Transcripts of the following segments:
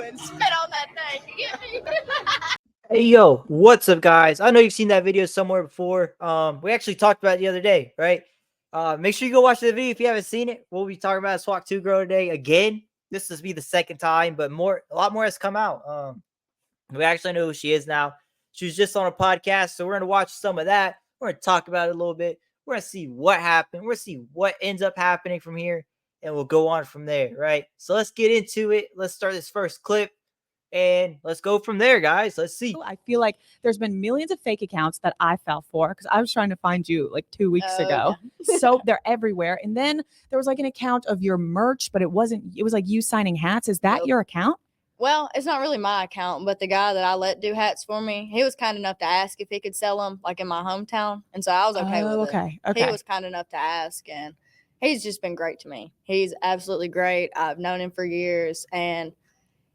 and spit on that thing. You get me? Hey yo, what's up, guys? I know you've seen that video somewhere before. We actually talked about it the other day, right? Make sure you go watch the video if you haven't seen it. We'll be talking about Hwak Tuah girl today again. This will be the second time, but a lot more has come out. We actually know who she is now. She was just on a podcast, so we're gonna watch some of that. We're gonna talk about it a little bit. We're gonna see what happened. We're gonna see what ends up happening from here, and we'll go on from there, right? So let's get into it. Let's start this first clip. And let's go from there, guys. Let's see. I feel like there's been millions of fake accounts that I fell for because I was trying to find you like 2 weeks ago. Yeah. So they're everywhere. And then there was like an account of your merch, but it was like you signing hats. Is that your account? Well, it's not really my account, but the guy that I let do hats for me, he was kind enough to ask if he could sell them like in my hometown. And so I was okay with it. Okay. He was kind enough to ask, and he's just been great to me. He's absolutely great. I've known him for years, and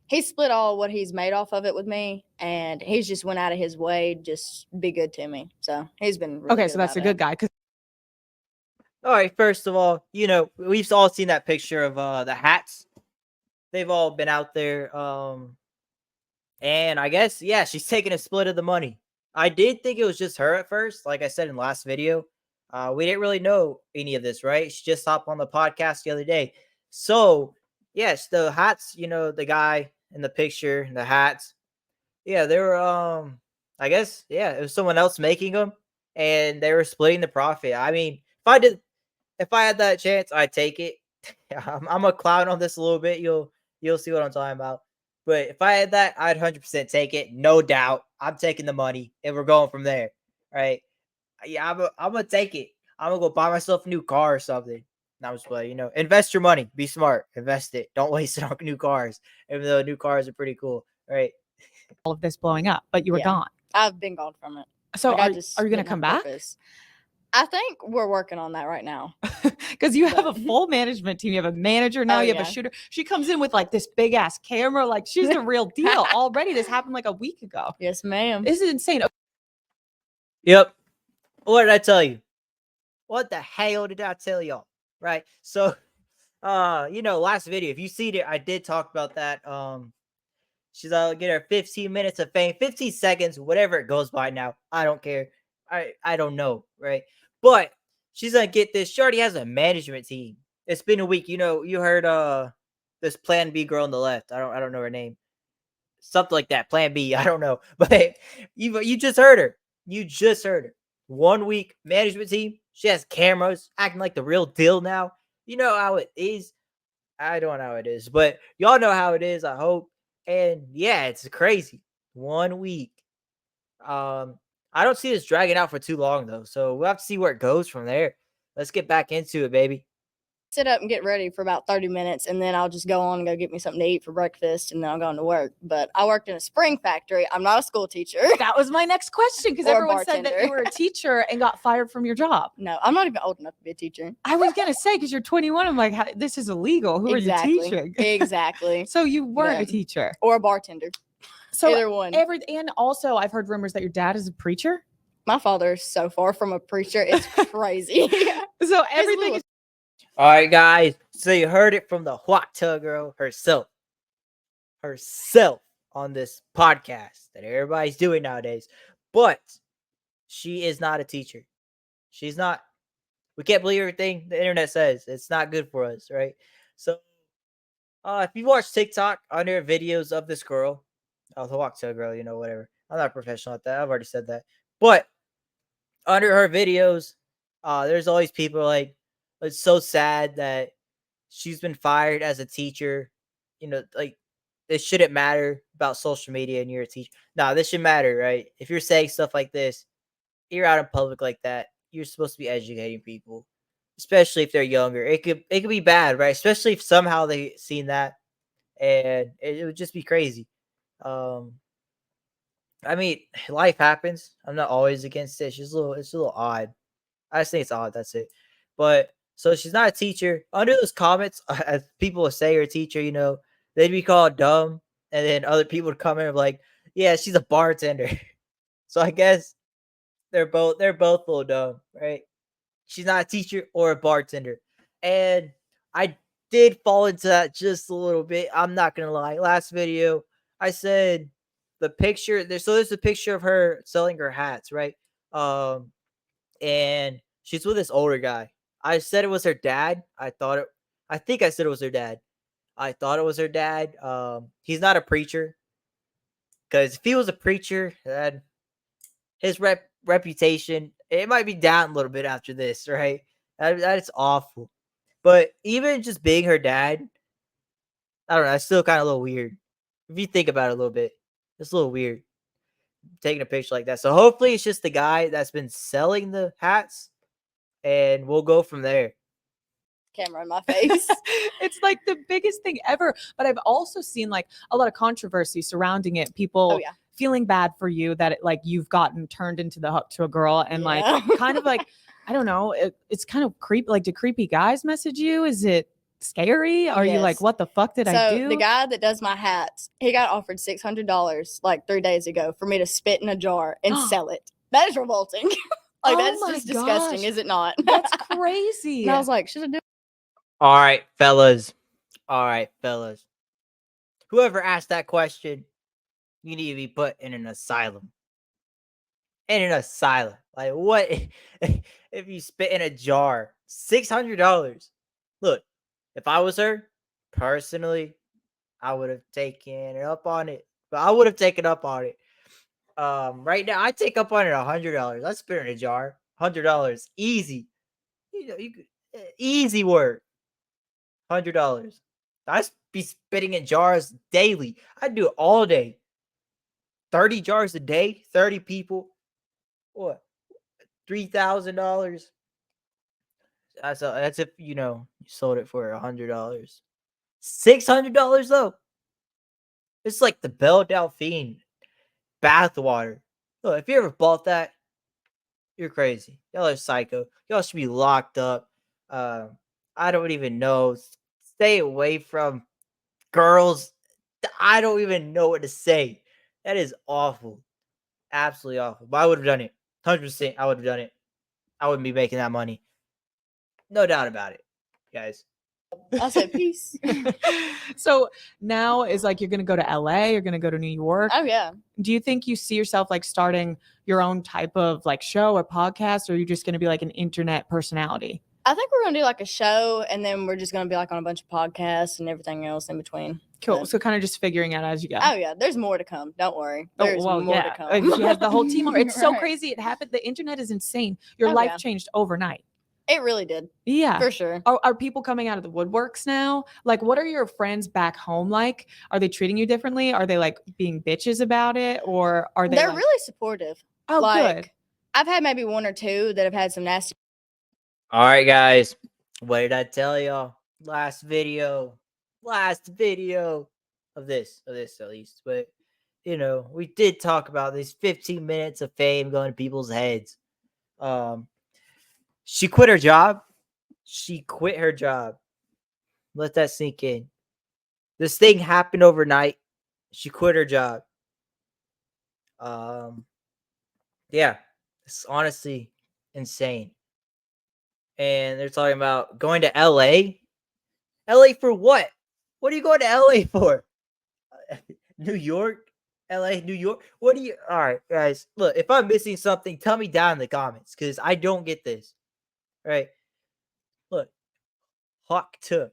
he split all what he's made off of it with me, and he's just went out of his way to just be good to me. So he's been really okay. So that's a good guy. All right. First of all, we've all seen that picture of the hats. They've all been out there. And I guess, yeah, she's taking a split of the money. I did think it was just her at first. Like I said in the last video, we didn't really know any of this, right? She just hopped on the podcast the other day. So, yes, the hats, the guy in the picture, the hats, yeah, they were, I guess, yeah, it was someone else making them, and they were splitting the profit. I mean, if I had that chance, I'd take it. I'm a clown on this a little bit. You'll see what I'm talking about. But if I had that, I'd 100% take it. No doubt. I'm taking the money, and we're going from there, right? Yeah, I'm going to take it. I'm going to go buy myself a new car or something. And I'm just playing, invest your money. Be smart. Invest it. Don't waste it on new cars, even though new cars are pretty cool, right? All of this blowing up, but you were gone. I've been gone from it. So are you going to come back? I think we're working on that right now. Because you have a full management team. You have a manager now. You have a shooter. She comes in with like this big ass camera. Like she's the real deal already. This happened like a week ago. Yes, ma'am. This is insane. Yep. What did I tell you? What the hell did I tell y'all? Right. So, last video, if you seen it, I did talk about that. She's get her 15 minutes of fame, 15 seconds, whatever it goes by now. I don't care. I don't know, right? But she's gonna get this. She already has a management team. It's been a week. You heard this Plan B girl on the left. I don't know her name. Something like that. Plan B. I don't know. But you just heard her. You just heard her. 1 week management team. She has cameras, acting like the real deal now. You know how it is. I don't know how it is, but y'all know how it is, I hope. And yeah, it's crazy. 1 week. I don't see this dragging out for too long, though. So we'll have to see where it goes from there. Let's get back into it, baby. Sit up and get ready for about 30 minutes, and then I'll just go on and go get me something to eat for breakfast, and then I'll go on to work. But I worked in a spring factory. I'm not a school teacher. That was my next question, because everyone said that you were a teacher and got fired from your job. No, I'm not even old enough to be a teacher. I was going to say, because you're 21, I'm like, this is illegal. Who are you teaching? Exactly. So you weren't a teacher. Or a bartender. So either one. And also, I've heard rumors that your dad is a preacher. My father is so far from a preacher. It's crazy. So everything is... All right, guys. So you heard it from the Hwak Tuah girl herself on this podcast that everybody's doing nowadays. But she is not a teacher. She's not. We can't believe everything the internet says. It's not good for us, right? So if you watch TikTok, under videos of this girl, the Hwak Tuah girl, whatever. I'm not a professional at that. I've already said that. But under her videos, there's always people like, it's so sad that she's been fired as a teacher. Like, it shouldn't matter about social media and you're a teacher. No, this should matter, right? If you're saying stuff like this, you're out in public like that, you're supposed to be educating people, especially if they're younger. It could be bad, right? Especially if somehow they seen that, and it would just be crazy. I mean, life happens. I'm not always against it. It's a little odd. I just think it's odd. That's it. But so she's not a teacher. Under those comments, as people would say you're a teacher, they'd be called dumb, and then other people would come in and be like, yeah, she's a bartender. So I guess they're both a little dumb, right? She's not a teacher or a bartender. And I did fall into that just a little bit. I'm not gonna lie. Last video, I said the picture there. So there's a picture of her selling her hats, right? And she's with this older guy. I said it was her dad. I think I said it was her dad. I thought it was her dad. He's not a preacher. Because if he was a preacher, then his reputation, it might be down a little bit after this, right? That's awful. But even just being her dad, I don't know, it's still kind of a little weird. If you think about it a little bit, it's a little weird taking a picture like that. So hopefully it's just the guy that's been selling the hats, and we'll go from there. Camera in my face. It's like the biggest thing ever. But I've also seen like a lot of controversy surrounding it. People Oh, yeah. feeling bad for you that like you've gotten turned into the hook to a girl and like Yeah. kind of like I don't know. It's kind of creepy. Like, do creepy guys message you? Is it scary? Are you like, Yes. what the fuck did I do? The guy that does my hats, he got offered $600 like 3 days ago for me to spit in a jar and sell it. That is revolting. Like, Oh that's my just disgusting, gosh. is it not? That's crazy. And I was like, should I do? All right, fellas. All right, fellas. Whoever asked that question, you need to be put in an asylum. In an asylum. Like, what if you spit in a jar? $600. Look, if I was her, personally, I would have taken up on it. But I would have taken up on it. Right now, I take up on it $100. I spit in a jar. $100. Easy. You know, you could, easy work. $100. I be spitting in jars daily. I do it all day. 30 jars a day, 30 people. What? $3,000. That's if you sold it for $100. $600 though. It's like the Belle Delphine bathwater. Look, if you ever bought that, you're crazy. Y'all are psycho. Y'all should be locked up. I don't even know. Stay away from girls. I don't even know what to say. That is awful. Absolutely awful. But I would have done it. 100%. I would have done it. I wouldn't be making that money. No doubt about it, guys. I said, peace. So now is like you're gonna go to LA, you're gonna go to New York. Oh, yeah. Do you think you see yourself like starting your own type of like show or podcast, or are you just gonna be like an internet personality? I think we're going to do like a show and then we're just going to be like on a bunch of podcasts and everything else in between. Cool. Yeah. So kind of just figuring out as you go. Oh, yeah. There's more to come. Don't worry. There's more to come. Like, she has the whole team. It's so Right. crazy. It happened. The internet is insane. Your Oh, life yeah. changed overnight. It really did. Yeah. For sure. Are people coming out of the woodworks now? Like, what are your friends back home like? Are they treating you differently? Are they like being bitches about it? Or are they They're like, really supportive. oh, Like, good. I've had maybe one or two that have had some nasty. All right, guys. What did I tell y'all? Last video of this at least. But we did talk about these 15 minutes of fame going to people's heads. She quit her job. Let that sink in. This thing happened overnight. She quit her job. Yeah, it's honestly insane. And they're talking about going to LA. LA for what? What are you going to LA for? New York? LA, New York? What do you? All right, guys. Look, if I'm missing something, tell me down in the comments because I don't get this. All right. Look, Hwak Tuah.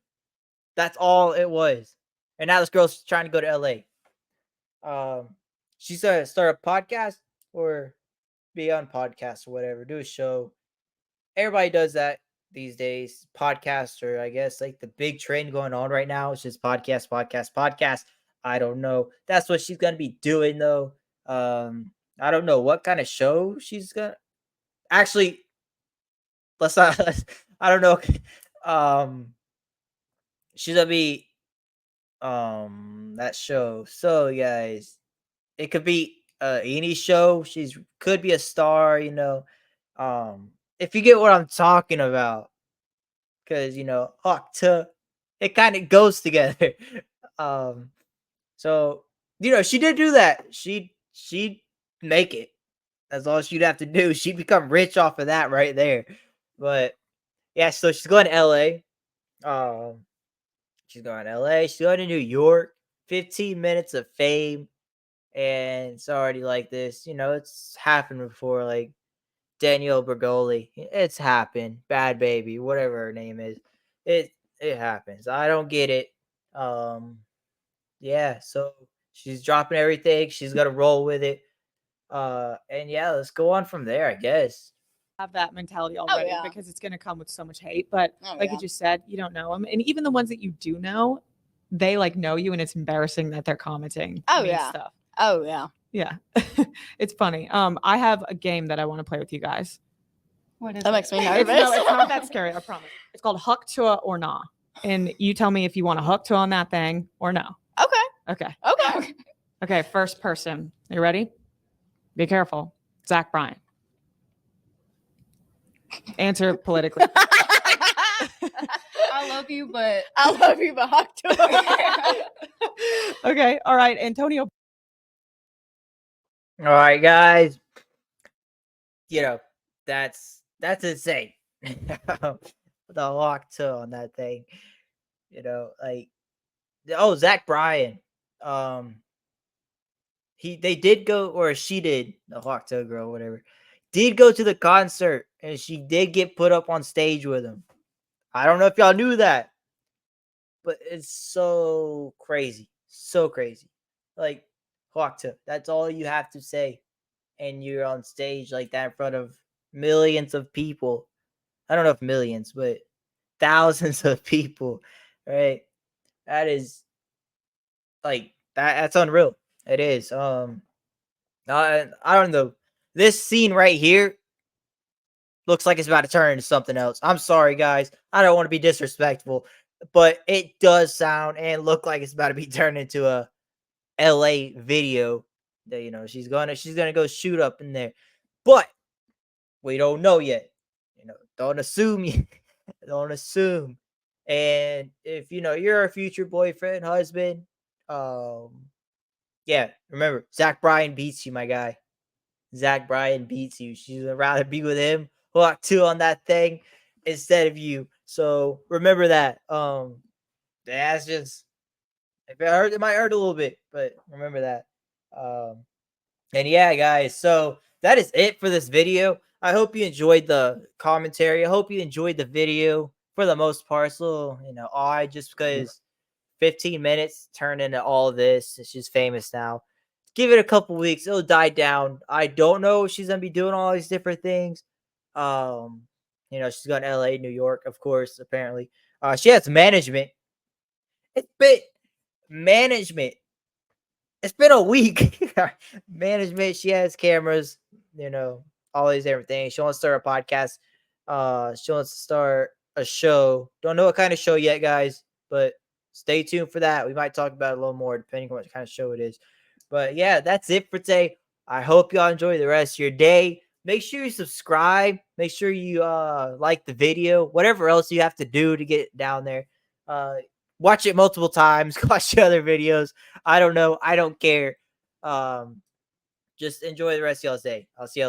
That's all it was. And now this girl's trying to go to LA. She's gonna start a podcast or be on podcast or whatever, do a show. Everybody does that these days. Podcasts are, I guess, like the big trend going on right now. It's just podcast. I don't know. That's what she's gonna be doing though. I don't know what kind of show she's gonna actually let's not I don't know. She's gonna be that show. So guys, it could be any show. She's could be a star, if you get what I'm talking about, because Hwak Tuah, it kind of goes together. So she did do that. She'd make it. That's all she'd have to do. She'd become rich off of that right there. But yeah, so she's going to LA. She's going to LA. She's going to New York. 15 minutes of fame. And it's already like this. You know, it's happened before. Like Danielle Bergoli. It's happened. Bad Baby, whatever her name is. It happens. I don't get it. Yeah, so she's dropping everything. She's gonna roll with it. And yeah, let's go on from there, I guess. Have that mentality already yeah. because it's going to come with so much hate. But Oh, like yeah. you just said, you don't know them, and even the ones that you do know, they like know you, and it's embarrassing that they're commenting. Oh, mean yeah. stuff. Oh yeah. Yeah, it's funny. I have a game that I want to play with you guys. What is That makes me It's, nervous. no, it's not that scary. I promise. It's called Hwak Tuah or Nah, and you tell me if you want to Hwak Tuah on that thing or no. Okay. Okay. Okay. Okay. First person. You ready? Be careful. Zach Bryan. Answer politically. I love you, but I love you, but Hwak Tuah. Okay. All right. Antonio. All right, guys. You know, that's insane. The Hwak Tuah on that thing. You know, like Zach Bryan. They did go, or she did, the Hwak Tuah girl, whatever, did go to the concert, and she did get put up on stage with him. I don't know if y'all knew that, but it's so crazy. So crazy. Like, Hwak Tuah, that's all you have to say. And you're on stage like that in front of millions of people. I don't know if millions, but thousands of people, right? That is like that's unreal. It is. I don't know. This scene right here looks like it's about to turn into something else. I'm sorry, guys. I don't want to be disrespectful, but it does sound and look like it's about to be turned into a LA video. That, you know, she's gonna go shoot up in there, but we don't know yet. You know, don't assume. Don't assume. And if you know you're a future boyfriend, husband, yeah, remember Zach Bryan beats you, my guy. Zach Bryan beats you. She'd rather be with him, Hwak Tuah on that thing instead of you. So remember that. That's just if it hurt, it might hurt a little bit, but remember that. And yeah, guys, so that is it for this video. I hope you enjoyed the commentary. I hope you enjoyed the video for the most part. So, you know, just because 15 minutes turned into all this. She's famous now. Give it a couple weeks, it'll die down. I don't know if she's gonna be doing all these different things. Um, you know, she's going to LA, New York, of course, apparently. She has management. It's been management. It's been a week. Management, she has cameras, you know, all these different things. She wants to start a podcast. She wants to start a show. Don't know what kind of show yet, guys, but stay tuned for that. We might talk about it a little more depending on what kind of show it is. But yeah, that's it for today. I hope y'all enjoy the rest of your day. Make sure you subscribe. Make sure you like the video. Whatever else you have to do to get it down there. Watch it multiple times. Watch the other videos. I don't know. I don't care. Just enjoy the rest of y'all's day. I'll see y'all later.